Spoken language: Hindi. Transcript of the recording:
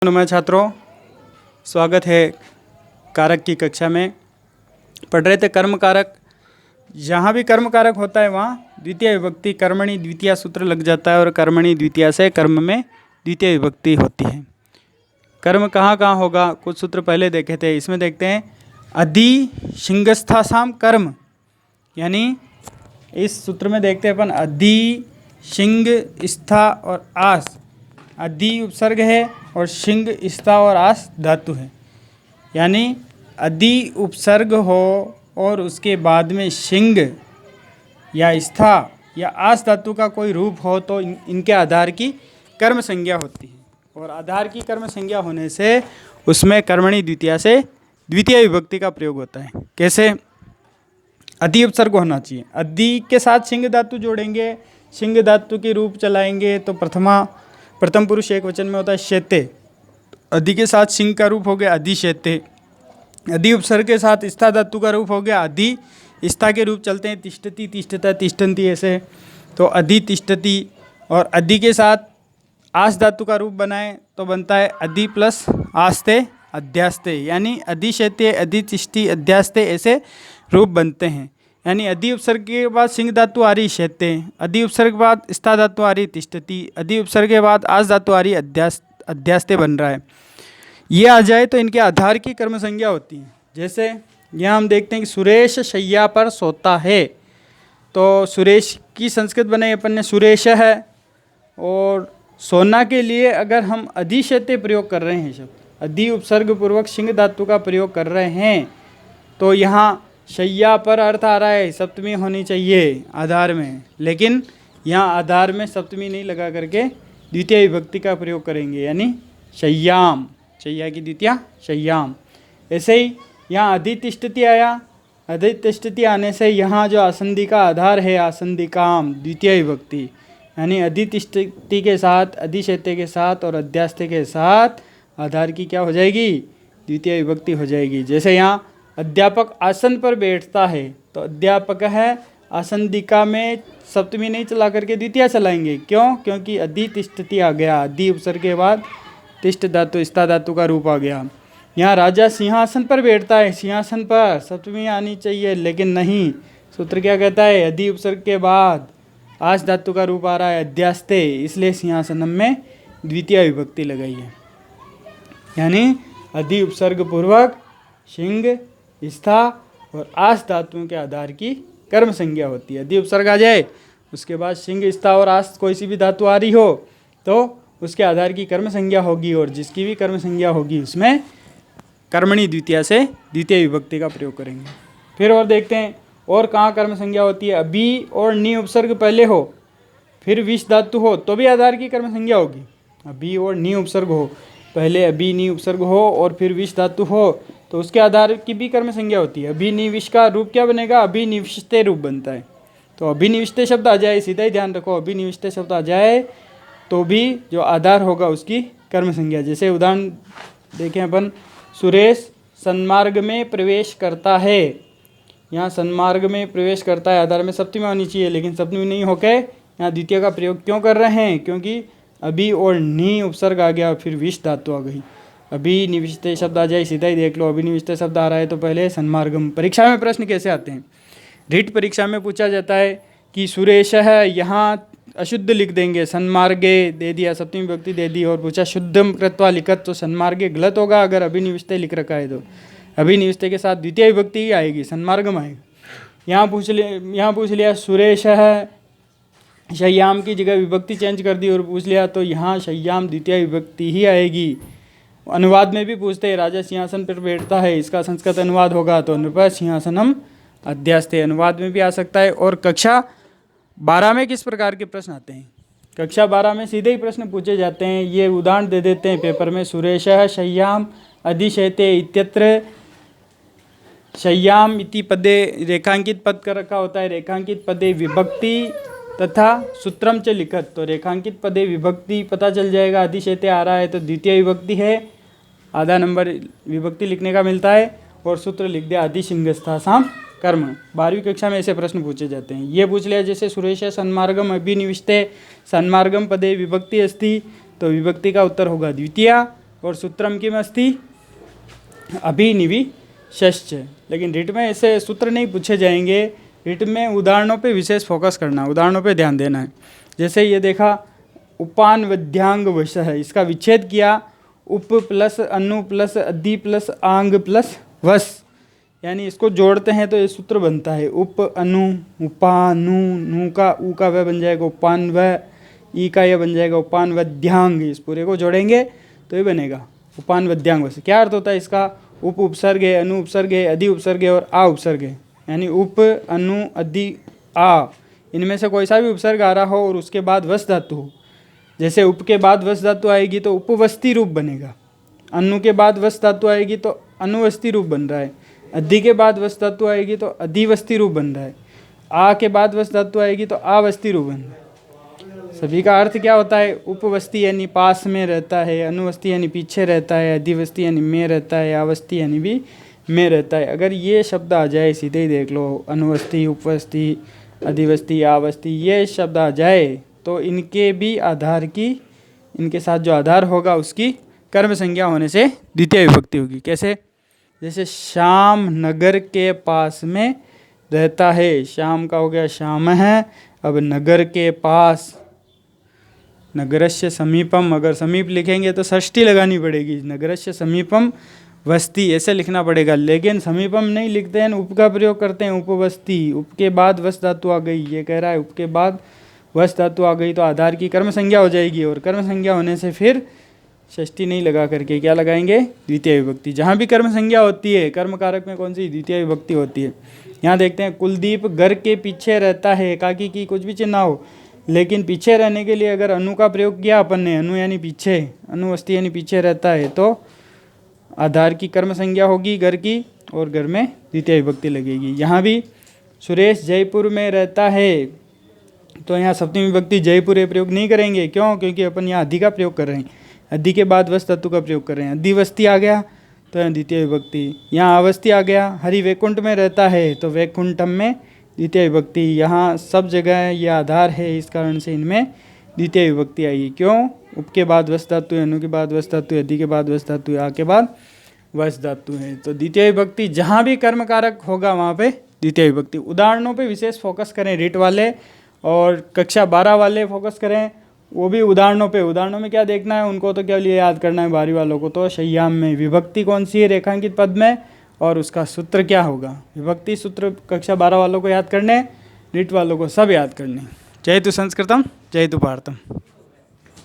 नमस्कार छात्रों, स्वागत है कारक की कक्षा में। पढ़ रहे थे कर्म कारक। जहाँ भी कर्म कारक होता है वहाँ द्वितीय विभक्ति कर्मणि द्वितीय सूत्र लग जाता है और कर्मणि द्वितीय से कर्म में द्वितीय विभक्ति होती है। कर्म कहाँ कहाँ होगा, कुछ सूत्र पहले देखे थे, इसमें देखते हैं। अधि शिंगस्थासाम कर्म, यानी इस सूत्र में देखते हैं अपन अधि शिंग स्था और आस। अधि उपसर्ग है और शिंग स्था और आस धातु है, यानी अधि उपसर्ग हो और उसके बाद में शिंग या स्था या आस धातु का कोई रूप हो तो इनके आधार की कर्म संज्ञा होती है। और आधार की कर्म संज्ञा होने से उसमें कर्मणि द्वितीया से द्वितीय विभक्ति का प्रयोग होता है। कैसे? अधि उपसर्ग होना चाहिए, अधि के साथ शिंग धातु जोड़ेंगे, शिंग धातु के रूप चलाएंगे तो प्रथम पुरुष एक वचन में होता है शेते। अधि के साथ शिंग का रूप हो गया अधि शेते। अधि उपसर्ग के साथ स्था धातु का रूप हो गया अधि स्था के रूप चलते हैं तिष्ठति तिष्ठता तिष्ठन्ति ऐसे, तो अधि तिष्ठति। और अधि के साथ आस धातु का रूप बनाए तो बनता है अधि प्लस आस्ते अध्यास्ते, यानी अधि शेते अधि तिष्ठि अध्यास्ते ऐसे रूप बनते हैं। यानी अधि उपसर्ग के बाद सिंह धातु आ रही शेते, अधि उपसर्ग के बाद स्था धातु आ रही तिष्ठति, अधि उपसर्ग के बाद आस धातु आ रही अध्यास्ते बन रहा है। ये आ जाए तो इनके आधार की कर्म संज्ञा होती है। जैसे यहाँ हम देखते हैं कि सुरेश शैया पर सोता है, तो सुरेश की संस्कृत बनाई अपन ने सुरेश है, और सोना के लिए अगर हम अधि शेते प्रयोग कर रहे हैं, शब्द अधि उपसर्ग पूर्वक सिंह धातु का प्रयोग कर रहे हैं, तो यहाँ शैया पर अर्थ आ रहा है सप्तमी होनी चाहिए आधार में, लेकिन यहाँ आधार में सप्तमी नहीं लगा करके द्वितीय विभक्ति का प्रयोग करेंगे, यानी शय्याम, शैया की द्वितीय शय्याम। ऐसे ही यहाँ अधि तिष्ठति आया, अधि तिष्ठति आने से यहाँ जो आसंदी का आधार है आसंदिकाम द्वितीय विभक्ति, यानी अधि तिष्ठति के साथ अधि शेते के साथ और अध्यास्ते के साथ आधार की क्या हो जाएगी, द्वितीय विभक्ति हो जाएगी। जैसे यहाँ अध्यापक आसन पर बैठता है, तो अध्यापक है आसंदिका में सप्तमी नहीं चला करके द्वितीय चलाएंगे। क्यों? क्योंकि अधि तिष्ठति आ गया, अधि उपसर्ग के बाद तिष्ठ धातु स्था धातु का रूप आ गया। यहाँ राजा सिंहासन पर बैठता है, सिंहासन पर सप्तमी आनी चाहिए, लेकिन नहीं, सूत्र क्या कहता है, अधि उपसर्ग के बाद आस धातु का रूप आ रहा है अध्यास्ते, इसलिए सिंहासनम में द्वितीय विभक्ति लगाई है। यानी अधि उपसर्ग पूर्वक शिंग स्था और आस धातुओं के आधार की कर्म संज्ञा होती है। अधि उपसर्ग आ जाए उसके बाद शिंग स्था और आस कोई सी भी धातु आ रही हो तो उसके आधार की कर्म संज्ञा होगी, और जिसकी भी कर्म संज्ञा होगी उसमें कर्मणि द्वितीया से द्वितीय विभक्ति का प्रयोग करेंगे। फिर और देखते हैं और कहाँ कर्म संज्ञा होती है। अभी और नी उपसर्ग पहले हो फिर विष धातु हो तो भी आधार की कर्म संज्ञा होगी। अभी और नी उपसर्ग हो, पहले अभी नी उपसर्ग हो और फिर विष धातु हो तो उसके आधार की भी कर्म संज्ञा होती है। अभिनिविश का रूप क्या बनेगा, अभिनिविष्टे रूप बनता है। तो अभिनिविष्टे शब्द आ जाए, सीधा ही ध्यान रखो, अभिनिविष्टे शब्द आ जाए तो भी जो आधार होगा उसकी कर्म संज्ञा। जैसे उदाहरण देखें अपन, सुरेश सन्मार्ग में प्रवेश करता है, यहाँ सन्मार्ग में प्रवेश करता है आधार में सप्तमी होनी चाहिए, लेकिन सप्तमी नहीं होकर यहाँ द्वितीय का प्रयोग क्यों कर रहे हैं, क्योंकि अभी और नी उपसर्ग आ गया फिर विष धातु आ गई। अभिनिविष्टे शब्द आ जाए, सीधा ही देख लो, अभिनिविष्टे शब्द आ रहा है तो पहले सन्मार्गम। परीक्षा में प्रश्न कैसे आते हैं, रीट परीक्षा में पूछा जाता है कि सुरेश है, यहाँ अशुद्ध लिख देंगे, सन्मार्गे दे दिया, सप्तमी विभक्ति दे दी, और पूछा शुद्धम कृत्वा लिखत, तो सन्मार्गे गलत होगा अगर अभिनिविष्टे लिख रखा है तो अभिनिविष्टे के साथ द्वितीय विभक्ति ही आएगी, सन्मार्गम आएगा। यहाँ पूछ लिया सुरेश है, शय्याम की जगह विभक्ति चेंज कर दी और पूछ लिया तो यहाँ शय्याम द्वितीय विभक्ति ही आएगी। अनुवाद में भी पूछते हैं, राजा सिंहासन पर बैठता है, इसका संस्कृत अनुवाद होगा तो नृप सिंहासनम अध्यास्ते, अनुवाद में भी आ सकता है। और कक्षा 12 में किस प्रकार के प्रश्न आते हैं, कक्षा 12 में सीधे ही प्रश्न पूछे जाते हैं। ये उदाहरण दे देते हैं पेपर में, सुरेश शय्याम अधिशयते इत्यत्र, शय्याम इति पदे रेखांकित पद कर रखा होता है, रेखांकित पदे विभक्ति तथा सूत्रम च लिखत, तो रेखांकित पदे विभक्ति पता चल जाएगा, अधिशयते आ रहा है तो द्वितीय विभक्ति है, आधा नंबर विभक्ति लिखने का मिलता है, और सूत्र लिख दिया अधि शिंगस्थासाम कर्म। 12वीं कक्षा में ऐसे प्रश्न पूछे जाते हैं। ये पूछ लिया जैसे सुरेश सन्मार्गम अभिनिविष्टे, सन्मार्गम पदे विभक्ति अस्ति, तो विभक्ति का उत्तर होगा द्वितीया, और सूत्रम किम अस्ति अभिनिविशश्च। लेकिन रिट में ऐसे सूत्र नहीं पूछे जाएंगे, रिट में उदाहरणों पे विशेष फोकस करना, उदाहरणों पे ध्यान देना है। जैसे ये देखा उपानवद्यांग वश है, इसका विच्छेद किया उप प्लस अनु प्लस अद्धि प्लस आंग प्लस वश, यानी इसको जोड़ते हैं तो ये सूत्र बनता है उप अनु उपानु, नु का ऊ का वह बन जाएगा उपान व, ई का यह बन जाएगा उपान वद्यांग। इस पूरे को जोड़ेंगे तो ये बनेगा उपान वद्यांग वश। क्या अर्थ होता है इसका? उप उपसर्ग है, अनु उपसर्ग है, अधि उपसर्ग है और आ उपसर्ग है, यानी उप अनु अधि आ, इनमें से कोई सा भी उपसर्ग आ रहा हो और उसके बाद वश धातु हो। जैसे उप के बाद वश धातु आएगी तो उपवस्ती रूप बनेगा, अनु के बाद वश धातु आएगी तो अनुवस्ती रूप बन रहा है, अधि के बाद वश धातु आएगी तो अधिवस्ती रूप बन रहा है, आ के बाद वश धातु आएगी तो आवस्ती रूप बन रहा है। सभी का अर्थ क्या होता है? उपवस्ती यानी पास में रहता है, अनुवस्ती यानी पीछे रहता है, अधिवस्ती यानी में रहता है, आवस्ती यानी भी में रहता है। अगर ये शब्द आ जाए सीधे ही देख लो, अनुवस्ती उपवस्ती अधिवस्ती आवस्ती, ये शब्द आ जाए तो इनके भी आधार की, इनके साथ जो आधार होगा उसकी कर्म संज्ञा होने से द्वितीय विभक्ति होगी। कैसे? जैसे श्याम नगर के पास में रहता है, श्याम का हो गया श्याम है, अब नगर के पास, नगरस्य समीपम, अगर समीप लिखेंगे तो षष्ठी लगानी पड़ेगी, नगरस्य समीपम वस्ती ऐसे लिखना पड़ेगा। लेकिन समीपम नहीं लिखते हैं, उप का प्रयोग करते हैं, उपवस्ती, उप के बाद वश धातु आ गई, ये कह रहा है उप के बाद वश धातु आ गई तो आधार की कर्म संज्ञा हो जाएगी, और कर्म संज्ञा होने से फिर षष्ठी नहीं लगा करके क्या लगाएंगे? द्वितीय विभक्ति। जहाँ भी कर्म संज्ञा होती है कर्म कारक में कौन सी? द्वितीय विभक्ति होती है। यहाँ देखते हैं कुलदीप घर के पीछे रहता है, एकाकी की कुछ भी चिन्ह हो, लेकिन पीछे रहने के लिए अगर अनु का प्रयोग किया अपन ने, अनु यानी पीछे, अनुवस्ती यानी पीछे रहता है, तो आधार की कर्म संज्ञा होगी घर की और घर में द्वितीय विभक्ति लगेगी। यहाँ भी सुरेश जयपुर में रहता है, तो यहाँ सप्तमी विभक्ति जयपुर ये प्रयोग नहीं करेंगे। क्यों? क्योंकि अपन यहाँ अधि का प्रयोग कर रहे हैं, अधि के बाद वश धातु का प्रयोग कर रहे हैं। अधिवस्ती आ गया तो यहाँ द्वितीय विभक्ति, यहाँ अवस्थी आ गया, हरि वैकुंठ में रहता है तो वैकुंठम में द्वितीय विभक्ति। यहाँ सब जगह ये आधार है, इस कारण से इनमें द्वितीय विभक्ति आई। क्यों? उप के बाद वश धातु है, अनु के बाद वश धातु है, अधि के बाद वश धातु है, आ के बाद वश धातु है। तो द्वितीय विभक्ति जहाँ भी कर्म कारक होगा वहाँ पे द्वितीय विभक्ति। उदाहरणों पे विशेष फोकस करें, रीट वाले और कक्षा 12 वाले फोकस करें, वो भी उदाहरणों पे। उदाहरणों में क्या देखना है उनको, तो क्या लिए याद करना है 12वीं वालों को, तो शय्याम में विभक्ति कौन सी है रेखांकित पद में और उसका सूत्र क्या होगा। विभक्ति सूत्र कक्षा 12 वालों को याद करने, रीट वालों को सब याद करने। जय तु संस्कृतम, जय तु भारतम।